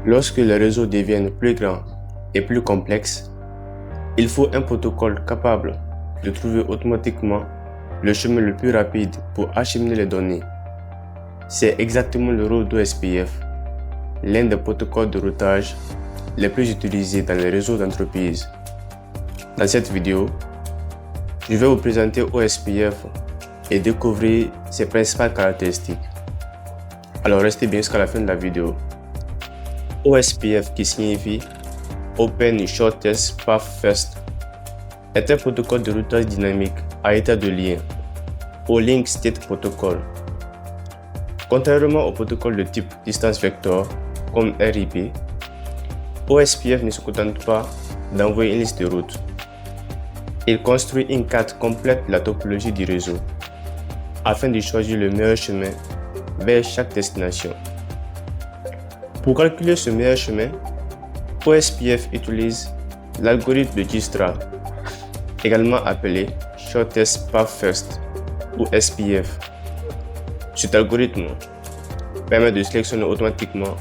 Lorsque les réseaux deviennent plus grands et plus complexes, il faut un protocole capable de trouver automatiquement le chemin le plus rapide pour acheminer les données. C'est exactement le rôle d'OSPF, l'un des protocoles de routage les plus utilisés dans les réseaux d'entreprises. Dans cette vidéo, je vais vous présenter OSPF et découvrir ses principales caractéristiques. Alors restez bien jusqu'à la fin de la vidéo. OSPF, qui signifie Open Shortest Path First, est un protocole de routage dynamique à état de lien, au Link State Protocol. Contrairement au protocole de type distance vector comme RIP, OSPF ne se contente pas d'envoyer une liste de routes. Il construit une carte complète de la topologie du réseau afin de choisir le meilleur chemin vers chaque destination. Pour calculer ce meilleur chemin, OSPF utilise l'algorithme de Dijkstra, également appelé Shortest Path First ou SPF. Cet algorithme permet de sélectionner automatiquement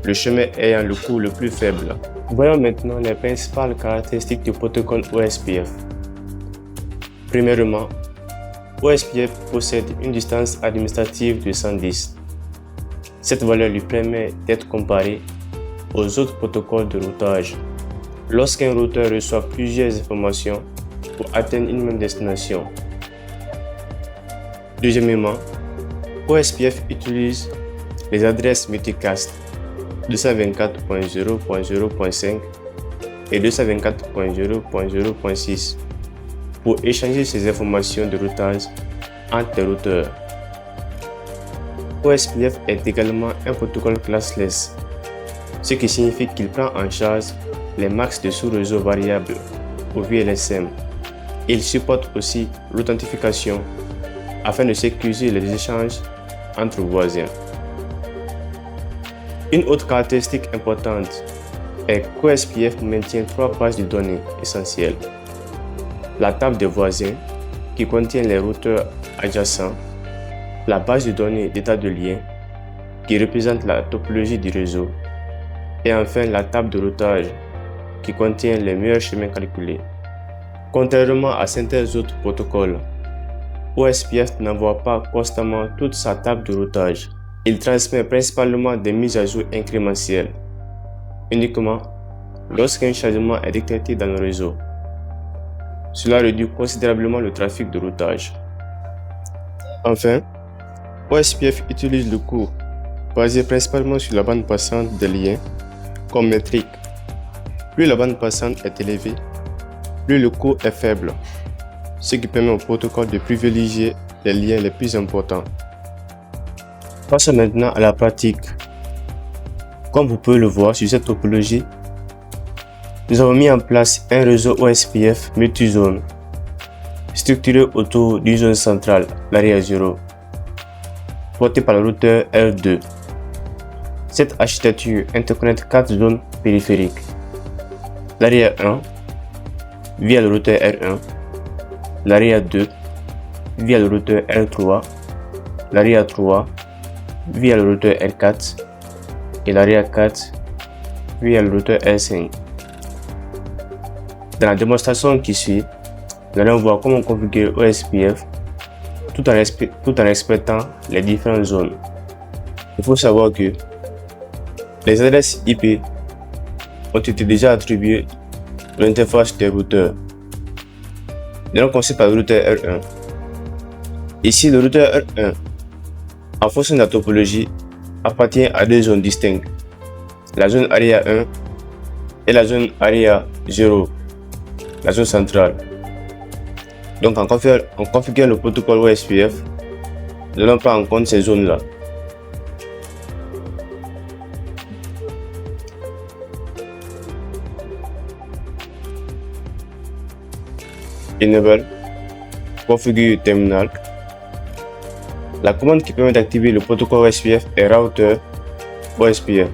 le chemin ayant le coût le plus faible. Voyons maintenant les principales caractéristiques du protocole OSPF. Premièrement, OSPF possède une distance administrative de 110. Cette valeur lui permet d'être comparé aux autres protocoles de routage lorsqu'un routeur reçoit plusieurs informations pour atteindre une même destination. Deuxièmement, OSPF utilise les adresses multicast 224.0.0.5 et 224.0.0.6 pour échanger ces informations de routage entre les routeurs. OSPF est également un protocole classless, ce qui signifie qu'il prend en charge les max de sous-réseau variables ou VLSM. Il supporte aussi l'authentification afin de sécuriser les échanges entre voisins. Une autre caractéristique importante est qu'OSPF maintient 3 bases de données essentielles. La table des voisins, qui contient les routeurs adjacents, la base de données d'état de lien, qui représente la topologie du réseau, et enfin la table de routage, qui contient les meilleurs chemins calculés. Contrairement à certains autres protocoles, OSPF n'envoie pas constamment toute sa table de routage. Il transmet principalement des mises à jour incrémentielles, uniquement lorsqu'un changement est détecté dans le réseau. Cela réduit considérablement le trafic de routage. Enfin, OSPF utilise le coût basé principalement sur la bande passante des liens comme métrique. Plus la bande passante est élevée, plus le coût est faible, ce qui permet au protocole de privilégier les liens les plus importants. Passons maintenant à la pratique. Comme vous pouvez le voir sur cette topologie, nous avons mis en place un réseau OSPF multizone structuré autour d'une zone centrale, l'area 0, portée par le routeur R2. Cette architecture interconnecte 4 zones périphériques. L'area 1 via le routeur R1, l'area 2 via le routeur R3, l'area 3 via le routeur R4 et l'area 4 via le routeur R5. Dans la démonstration qui suit, nous allons voir comment configurer OSPF tout en respectant les différentes zones. Il faut savoir que les adresses IP ont été déjà attribuées à l'interface des routeurs. Nous allons commencer par le routeur R1. Ici, le routeur R1, en fonction de la topologie, appartient à 2 zones distinctes, la zone area 1 et la zone area 0, la zone centrale. Donc en configurant le protocole OSPF, nous allons prendre en compte ces zones-là. Enable, configure terminal. La commande qui permet d'activer le protocole OSPF est router OSPF,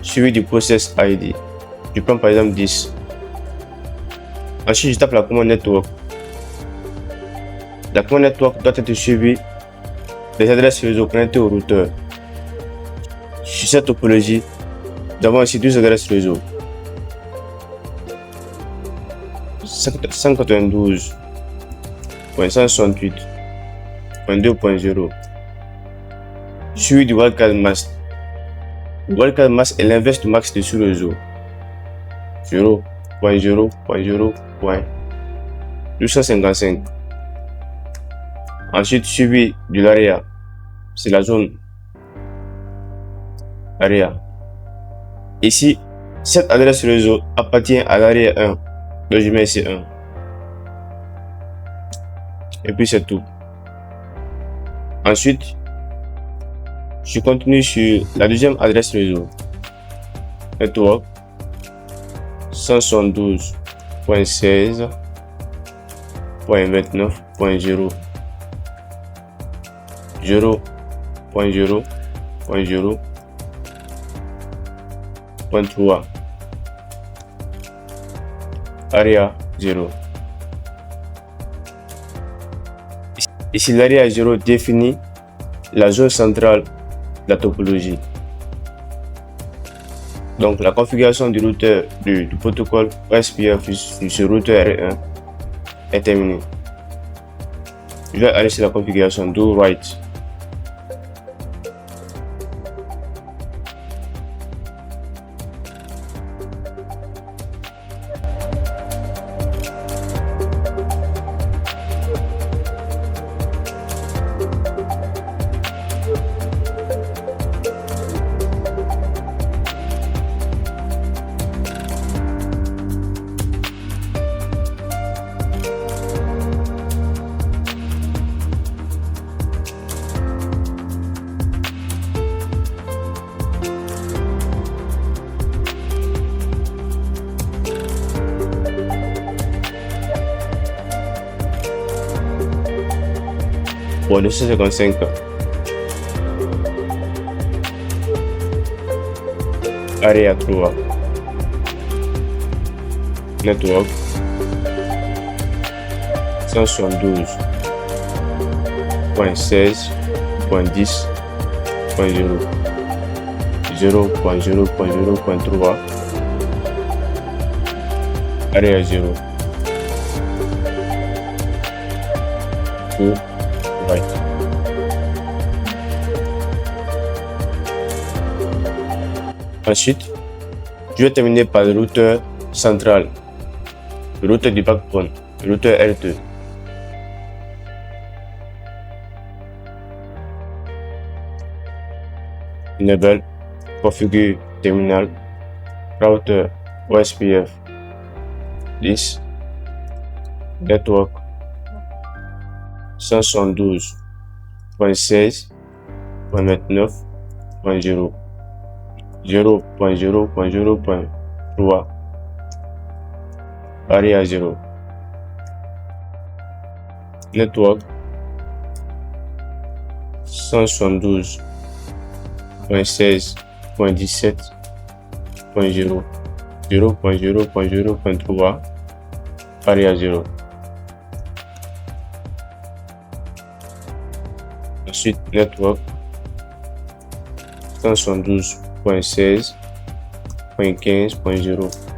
suivi du process ID. Je prends par exemple 10. Ensuite, je tape la commande network. La commande network doit être suivie des adresses réseau connectées au routeur. Sur cette topologie, Nous avons ici deux adresses réseau. 192.168.2.0 suivi du wildcard mask. Le wildcard mask est l'inverse du max de sous-réseau. 0.0.0.255. Ensuite, suivi de l'AREA, c'est la zone AREA. Ici, cette adresse réseau appartient à l'AREA 1, donc je mets ici 1. Et puis c'est tout. Ensuite, je continue sur la deuxième adresse réseau. Network 172.16.29.0 0.0.0.3 AREA 0. Ici, l'AREA 0 définit la zone centrale de la topologie. Donc, la configuration du routeur du protocole OSPF sur ce routeur R1 est terminée. Je vais aller sur la configuration do write. Pour le 255, AREA 3, Network 172.16.10.0 0.0.0.3 AREA 0. Right. Ensuite, je vais terminer par le routeur central, le routeur du backbone, le routeur R2. Enable, configure terminal, router OSPF 10, network 172.16.29.0 0.0.0.3 AREA 0. Network 172.16.17.0 0.0.0.3 AREA 0. Ensuite, network 172.16.15.0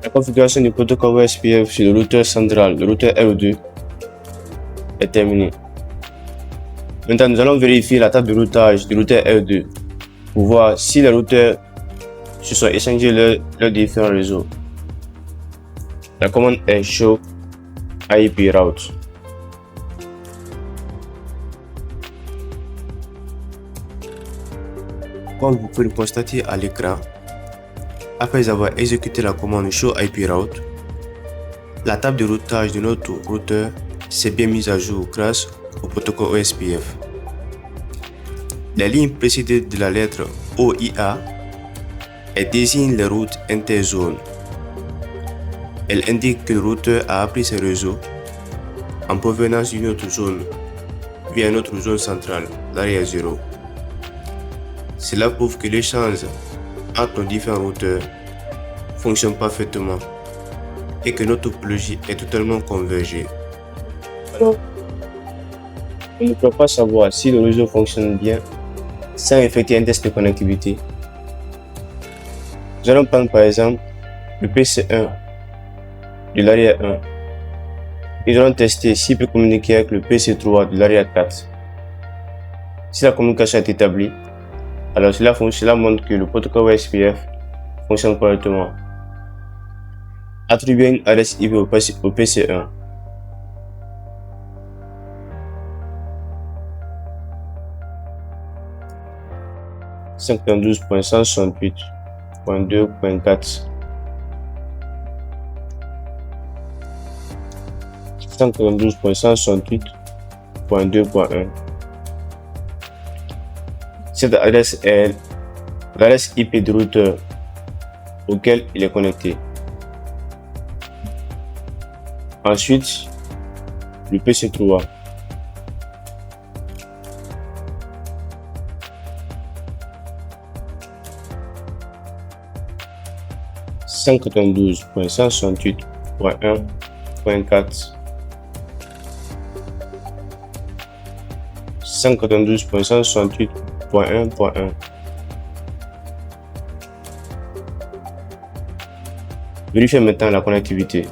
La configuration du protocole OSPF sur le routeur central, le routeur R2, est terminée. Maintenant, nous allons vérifier la table de routage du routeur R2 pour voir si les routeurs se sont échangés leurs différents réseaux. La commande est show IP route. Comme vous pouvez le constater à l'écran, après avoir exécuté la commande show IP route, la table de routage de notre routeur s'est bien mise à jour grâce au protocole OSPF. La ligne précédée de la lettre OIA, elle désigne les routes interzones. Elle indique que le routeur a appris ses réseaux en provenance d'une autre zone via une autre zone centrale, l'area 0. Cela prouve que l'échange entre nos différents routeurs fonctionne parfaitement et que notre topologie est totalement convergée. Alors, on ne peut pas savoir si le réseau fonctionne bien sans effectuer un test de connectivité. Nous allons prendre par exemple le PC1 de l'area 1 et nous allons tester s'il peut communiquer avec le PC3 de l'area 4. Si la communication est établie, alors cela montre que le protocole OSPF fonctionne correctement. Attribuer une adresse IP au PC1. « 52.168.2.4 » 192.168.2.1. Cette adresse est l'adresse IP du routeur auquel il est connecté. Ensuite, le PC3. « 192.168.1.4 » 192.168.1.1. Vérifiez maintenant la connectivité.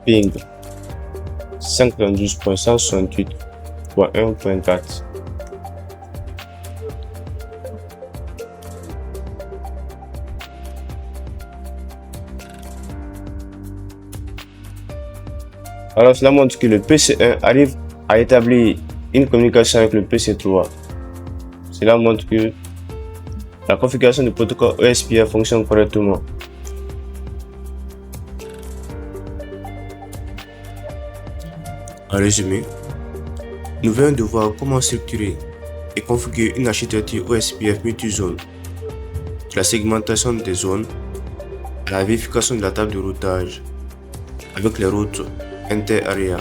Ping 192.168.1.4. Alors cela montre que le PC1 arrive à établir une communication avec le PC3. Cela montre que la configuration du protocole OSPF fonctionne correctement. En résumé, nous venons de voir comment structurer et configurer une architecture OSPF multizone, de la segmentation des zones à la vérification de la table de routage avec les routes inter-area.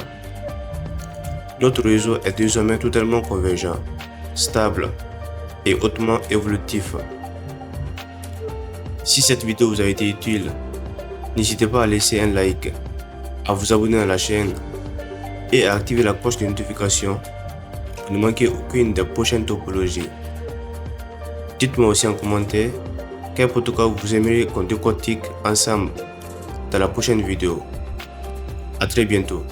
Notre réseau est désormais totalement convergent, stable et hautement évolutif. Si cette vidéo vous a été utile, n'hésitez pas à laisser un like, à vous abonner à la chaîne et à activer la cloche de notification pour ne manquer aucune des prochaines topologies. Dites-moi aussi en commentaire quel protocole vous aimeriez qu'on décortique ensemble dans la prochaine vidéo. À très bientôt.